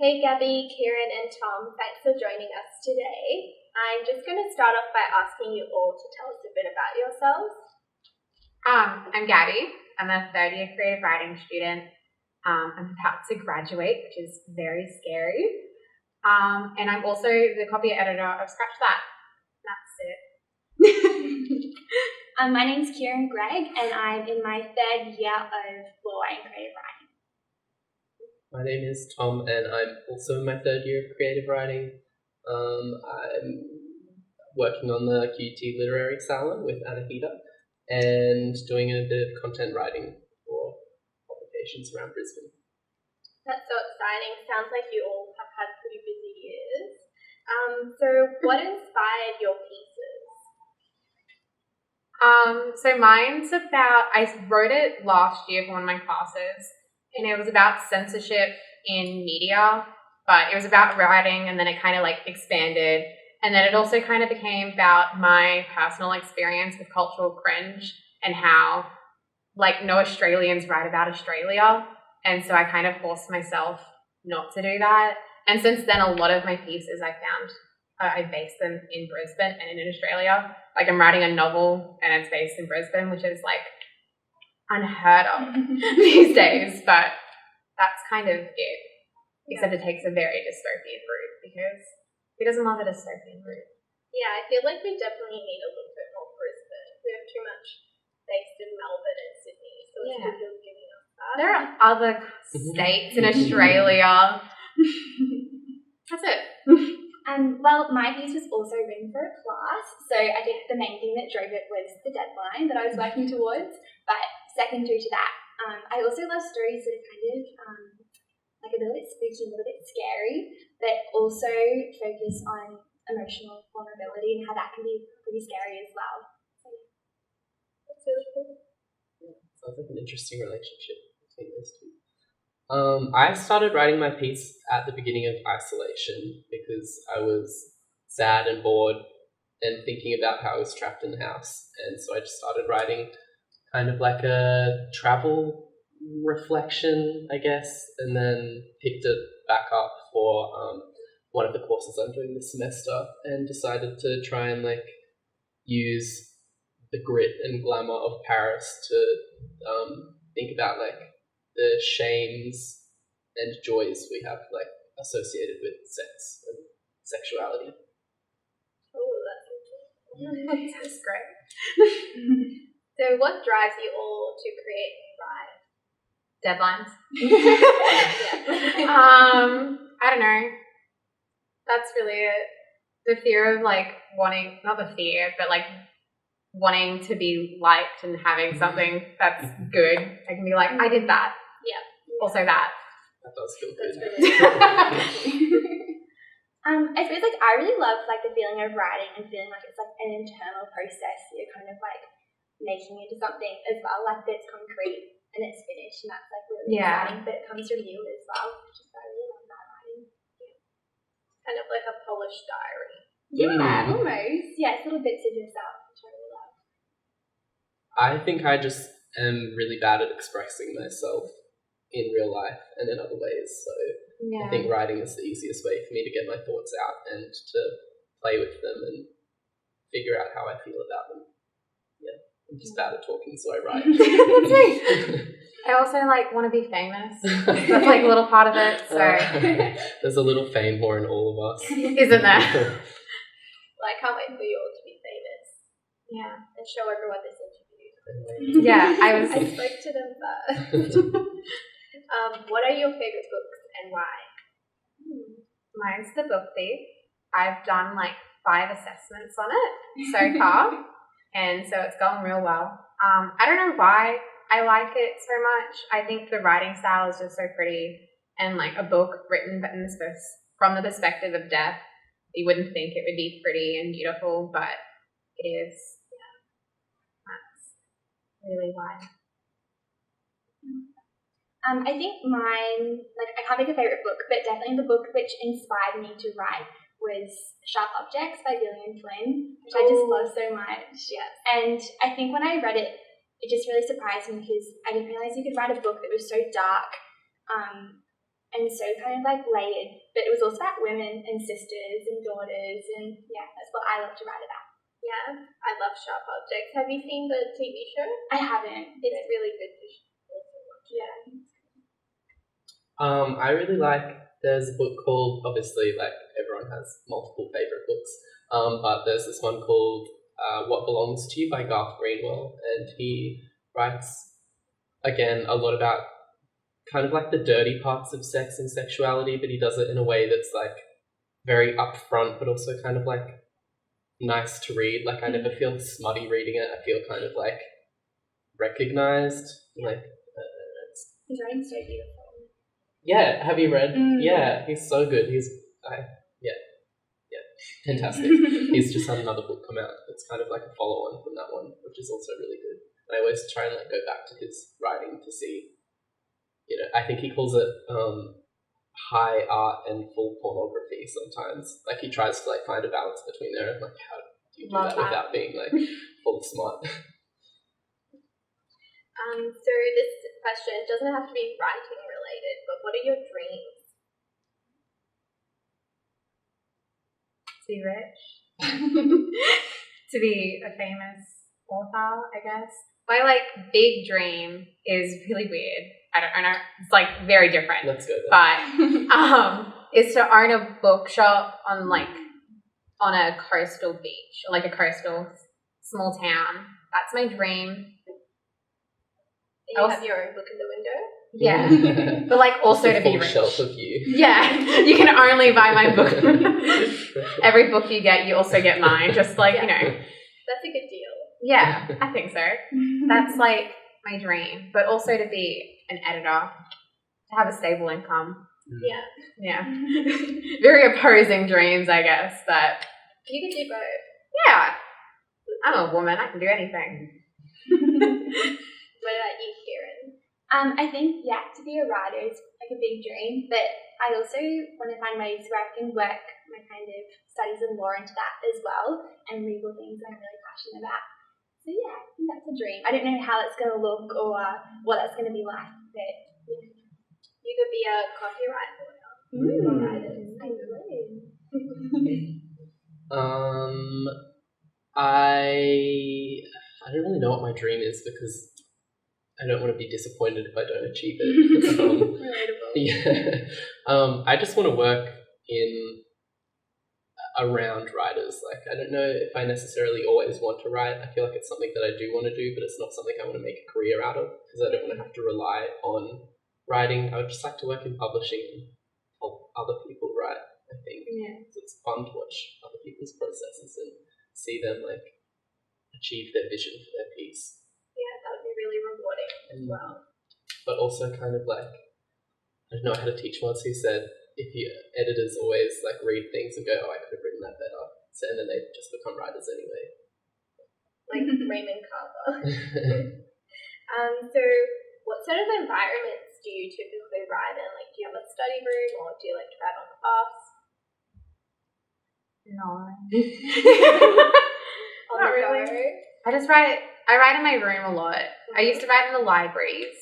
Hey Gabby, Kieran and Tom, thanks for joining us today. I'm just going to start off by asking you all to tell us a bit about yourselves. I'm Gabby. I'm a third year creative writing student. I'm about to graduate, which is very scary. And I'm also the copy editor of Scratch That. That's it. My name's Kieran Gregg, and I'm in my third year of law and creative writing. My name is Tom, and I'm also in my third year of creative writing. I'm working on the QUT Literary Salon with Anahita and doing a bit of content writing for publications around Brisbane. That's so exciting. Sounds like you all have had pretty busy years. So what inspired your pieces? So mine's about, I wrote it last year for one of my classes, and it was about censorship in media, but it was about writing, and then it kind of like expanded, and then it also kind of became about my personal experience with cultural cringe and how like no Australians write about Australia, and so I kind of forced myself not to do that. And since then, a lot of my pieces I found I based them in Brisbane and in Australia. Like I'm writing a novel and it's based in Brisbane, which is like unheard of these days, but that's kind of it. Except it takes a very dystopian route, because who doesn't love a dystopian route? Yeah, I feel like we definitely need a little bit more Brisbane. We have too much based in Melbourne and Sydney, so it's good you're giving us that. There are other states in Australia. That's it. Well, my piece was also written for a class, so I think the main thing that drove it was the deadline that I was working towards. But secondary to that, I also love stories that are kind of like a little bit spooky, a little bit scary, but also focus on emotional vulnerability and how that can be pretty scary as well. So, yeah. That's really cool. Yeah, sounds like an interesting relationship between those two. I started writing my piece at the beginning of isolation because I was sad and bored and thinking about how I was trapped in the house. And so I just started writing kind of like a travel reflection, I guess, and then picked it back up for one of the courses I'm doing this semester and decided to try and like use the grit and glamour of Paris to think about like the shames and joys we have like associated with sex and sexuality. Oh, that's That's great. So what drives you all to create and write? Deadlines. Yeah. I don't know. That's really it. The fear of like wanting, not the fear, but like wanting to be liked and having something that's good. I can be like, I did that. Yeah. Also that. That does feel good. That's really I feel like I really love like the feeling of writing and feeling like it's like an internal process that you're kind of like making into something as well, like that's concrete and it's finished, and that's like really exciting, but it comes from you as well, which is why I really love that writing. kind of like a polished diary. Yeah, almost. Yeah, it's little bits of yourself, which I really love. I think I just am really bad at expressing myself in real life and in other ways. So I think writing is the easiest way for me to get my thoughts out and to play with them and figure out how I feel about them. Yeah, I'm just bad at talking, so I write. That's right. I also like want to be famous. That's like a little part of it. So there's a little fame more in all of us, isn't there? Well, I can't wait for you all to be famous. Yeah. And show everyone this interview. Yeah, I spoke to them first. What are your favorite books and why? Mine's The Book Thief. I've done like 5 assessments on it so far, and so it's going real well. I don't know why I like it so much. I think the writing style is just so pretty, and like a book written but from the perspective of death, you wouldn't think it would be pretty and beautiful, but it is. Yeah, that's really why. I think mine, like I can't make a favourite book, but definitely the book which inspired me to write was Sharp Objects by Gillian Flynn, which I just love so much. Yes. And I think when I read it, it just really surprised me because I didn't realise you could write a book that was so dark and so kind of like layered. But it was also about women and sisters and daughters, and yeah, that's what I love to write about. Yeah, I love Sharp Objects. Have you seen the TV show? I haven't. It's really good to also watch. Yeah. I really like, there's a book called, obviously, like, everyone has multiple favourite books, but there's this one called What Belongs to You by Garth Greenwell, and he writes, again, a lot about kind of like the dirty parts of sex and sexuality, but he does it in a way that's like very upfront, but also kind of like nice to read. Like I never feel smutty reading it. I feel kind of like recognized. Like His writing's so beautiful. yeah, have you read? Yeah, he's so good. Fantastic. He's just had another book come out. It's kind of like a follow-on from that one, which is also really good. And I always try and like go back to his writing to see. You know, I think he calls it high art and full pornography sometimes. Like he tries to like find a balance between there. And like, how do you do that without being like full smart? So this question doesn't have to be writing related, but what are your dreams? To be rich. To be a famous author, I guess. My like big dream is really weird. I don't know. It's like very different. Let's go there. But is to own a bookshop on a coastal beach, or like a coastal small town. That's my dream. You have your own book in the window? Yeah. But like also just a to be full rich. shelf of you. Yeah. You can only buy my book. Every book you get, you also get mine. Just like, you know. That's a good deal. Yeah, I think so. That's like my dream. But also to be an editor, to have a stable income. Yeah. Very opposing dreams, I guess, but You can do both. yeah. I'm a woman, I can do anything. What about you, Kieran? I think, to be a writer is like a big dream, but I also want to find ways where I can work my kind of studies in law into that as well, and legal things that I'm really passionate about. So yeah, I think that's a dream. I don't know how it's going to look or what that's going to be like, but yeah. You could be a copyright lawyer. I don't really know what my dream is because I don't want to be disappointed if I don't achieve it. Relatable. Yeah. I just want to work around writers. Like, I don't know if I necessarily always want to write. I feel like it's something that I do want to do, but it's not something I want to make a career out of because I don't want to have to rely on writing. I would just like to work in publishing and help other people write, I think. Yeah. It's fun to watch other people's processes and see them like achieve their vision for their piece. Yeah, that would be really rewarding as well. But also kind of like, I don't know, I had a teacher once who said, if you editors always like read things and go, oh, I could have written that better, so, and then they just become writers anyway. Like Raymond Carver. So what sort of environments do you typically write in? Like, do you have a study room or do you like to write on the bus? No. On the go? I write in my room a lot. I used to write in the libraries,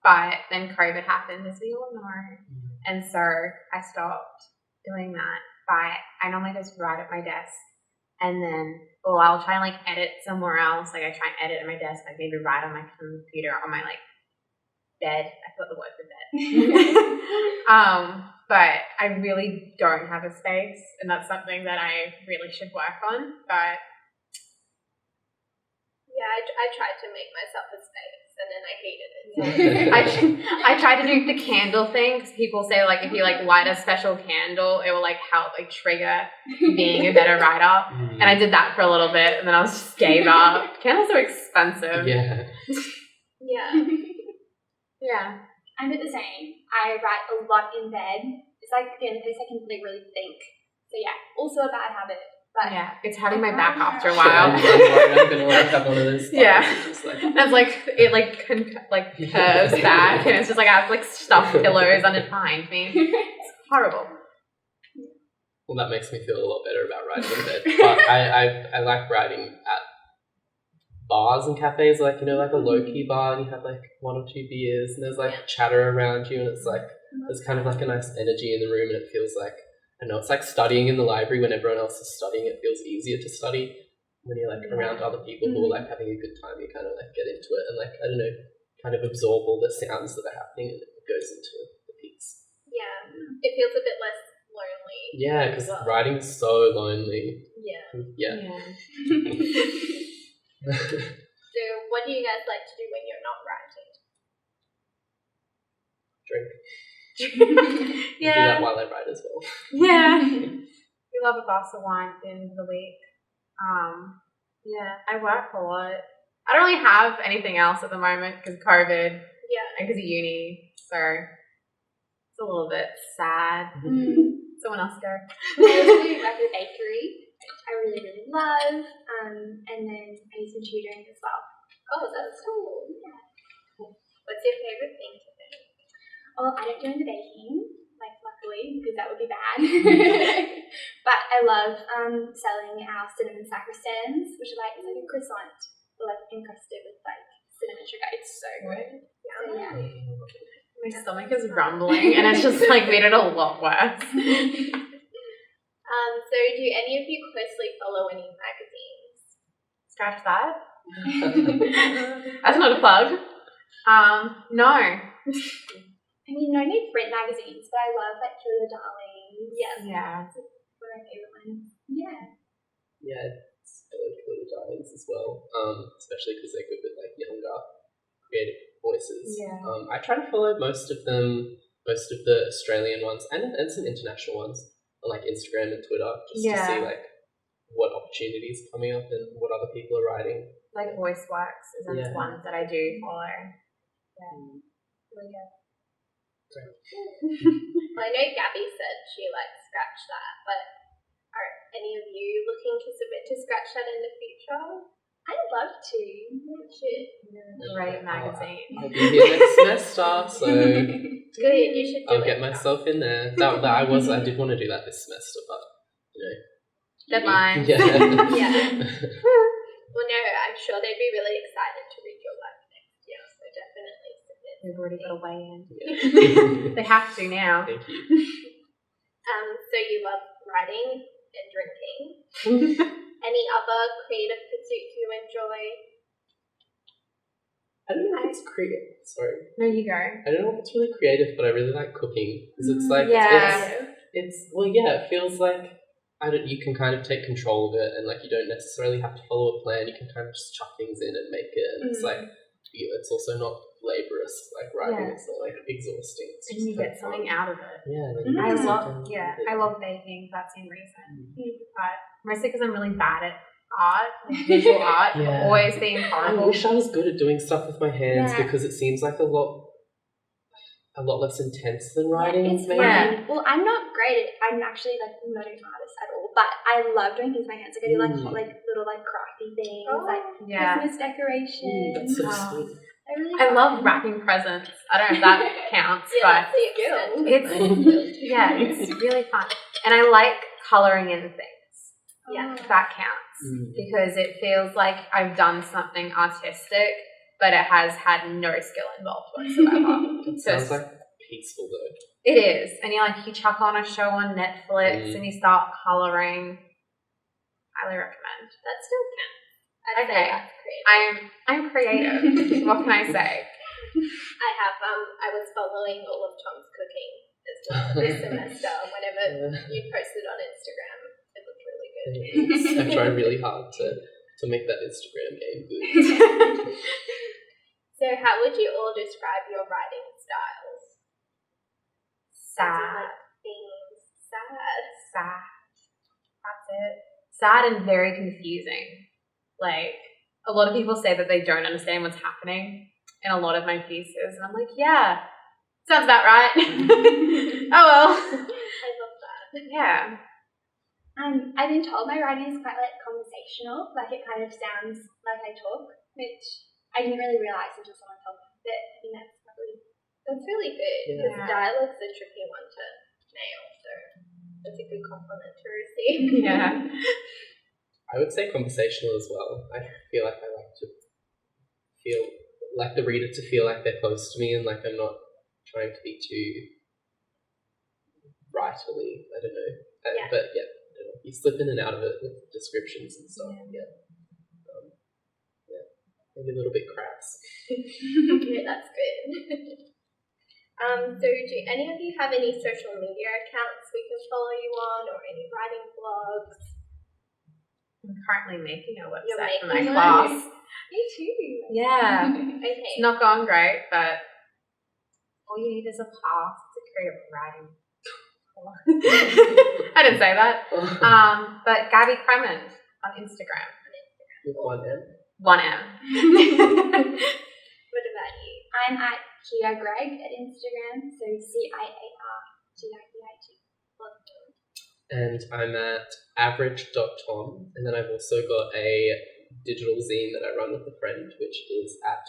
but then COVID happened, as we all know. And so I stopped doing that. But I normally just write at my desk. And then, I'll try and like edit somewhere else. Like I try and edit at my desk, like maybe write on my computer on my like bed. I put the word for bed. But I really don't have a space, and that's something that I really should work on. But yeah, I tried to make myself a space, and then I hated it. I tried to do the candle thing because people say like if you like light a special candle, it will like help like trigger being a better writer. And I did that for a little bit, and then I just gave up. Candles are expensive. Yeah. Yeah. Yeah. I'm the same. I write a lot in bed. It's like the only place I can like really think. So yeah, also a bad habit. But yeah, it's hurting my back after a I'm while. gonna like have one of those. Yeah. Just like, It's like it like curves back, and it's just like I have like stuffed pillows behind me. It's horrible. well, that makes me feel a lot better about writing in bed. But I like writing at bars and cafes, like, you know, like a low-key bar, and you have like one or two beers and there's like chatter around you, and it's like There's kind of like a nice energy in the room, and it feels like, I know, it's like studying in the library when everyone else is studying. It feels easier to study when you're like around other people who are like having a good time. You kind of like get into it and like, I don't know, kind of absorb all the sounds that are happening, and it goes into the piece. Yeah, it feels a bit less lonely. Yeah, because writing's so lonely. Yeah. So what do you guys like to do when you're not writing? Drink. Yeah. I do that while I write as well. Yeah. We love a glass of wine at the end of the week. Yeah, I work a lot. I don't really have anything else at the moment because of COVID and because of uni, so it's a little bit sad. Someone else go. I also work at a bakery, which I really, really love, and then I do some tutoring as well. Oh, that's cool. Yeah. What's your favourite thing to do? Oh, I don't do any baking, like luckily, because that would be bad. But I love selling our cinnamon sacrostans, which are like a croissant, or like encrusted with like cinnamon sugar. It's so good. So, yeah. My stomach is rumbling and it's just like made it a lot worse. So do any of you closely follow any magazines? Scratch that. That's not a plug. No. I mean, no need print magazines, but I love like Julia Darling. Yeah. It's one of my favourite ones. Yeah. Yeah, it's Julia Darlings as well, especially because they're good with like younger creative voices. Yeah. I try to follow most of them, most of the Australian ones, and some international ones on like Instagram and Twitter, just to see like what opportunities are coming up and what other people are writing. Like Voice Works is one that I do follow. Yeah. Really good. Well, I know Gabby said she likes Scratch That, but are any of you looking to submit to Scratch That in the future? I'd love to. You should. Great magazine. I'll be here next semester, so Good, you should do I'll it. get myself in there. I did want to do that this semester, but you know. Deadline. Yeah. Well, no, I'm sure they'd be really excited to read your work next year, so definitely submit. We've already got a way in. Yeah. They have to now. Thank you. So you love writing and drinking. Any other creative pursuits you enjoy? I don't know if it's creative. Sorry. No, you go. I don't know if it's really creative, but I really like cooking because it's like it feels like you can kind of take control of it, and like you don't necessarily have to follow a plan. You can kind of just chuck things in and make it, and it's like it's also not laborious like writing. It's not like exhausting. It's And you get something out of it. Yeah. I love baking for that same reason. But mostly because I'm really bad at art, like visual art. Yeah. Always being horrible. I wish I was good at doing stuff with my hands because it seems like a lot less intense than writing. It's maybe. fun. Well, I'm not great at. I'm actually like not an artist at all, but I love doing things with my hands. Like I do like little like crafty things, like Christmas decorations. That's so sweet. I love wrapping presents. I don't know if that counts, but it's really fun. And I like colouring in things. Yeah, that counts because it feels like I've done something artistic, but it has had no skill involved whatsoever. It sounds like peaceful though. It is, and you chuck on a show on Netflix and you start colouring. Highly recommend. That still counts. I'd say that's creative. I'm creative. What can I say? I was following all of Tom's cooking as well this semester. Whenever you posted on Instagram, it looked really good. I tried really hard to make that Instagram game good. So how would you all describe your writing styles? Sad. Sad. That's it. Sad and very confusing. Like, a lot of people say that they don't understand what's happening in a lot of my pieces. And I'm like, yeah, sounds about right. Oh, well. I love that. Yeah. I've been told my writing is quite like conversational. Like it kind of sounds like I talk, which I didn't really realise until someone told me. But I think that's really good because dialogue's a tricky one to nail. So that's a good compliment to receive. Yeah. I would say conversational as well. I feel like I like to feel like the reader to feel like they're close to me and like I'm not trying to be too rightly. I don't know. Yeah. But yeah, I don't know. You slip in and out of it with descriptions and stuff. Yeah. Maybe a little bit crass. Yeah, that's good. So do any of you have any social media accounts we can follow you on, or any writing blogs? I'm currently making a You're website for my making class. one? Me too. Yeah. Okay. It's not going great, but all you need is a path to creative writing. I didn't say that. But Gabby Cremond on Instagram. With one M? 1M. What about you? I'm at Kia Greg at Instagram, so CIARGIEIG. And I'm at average.tom, and then I've also got a digital zine that I run with a friend, which is at,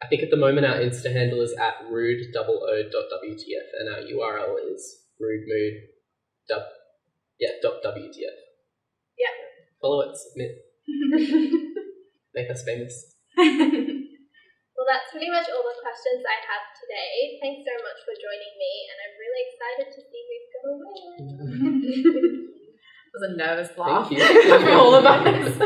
I think at the moment our Insta handle is at rude.o.wtf, and our URL is rudemood.wtf. Yeah. Follow it, submit. Make us famous. Well, that's pretty much all the questions I have today. Thanks so much for joining me, and I'm really excited to see who's going to win. It was a nervous laugh Thank you. for all of us.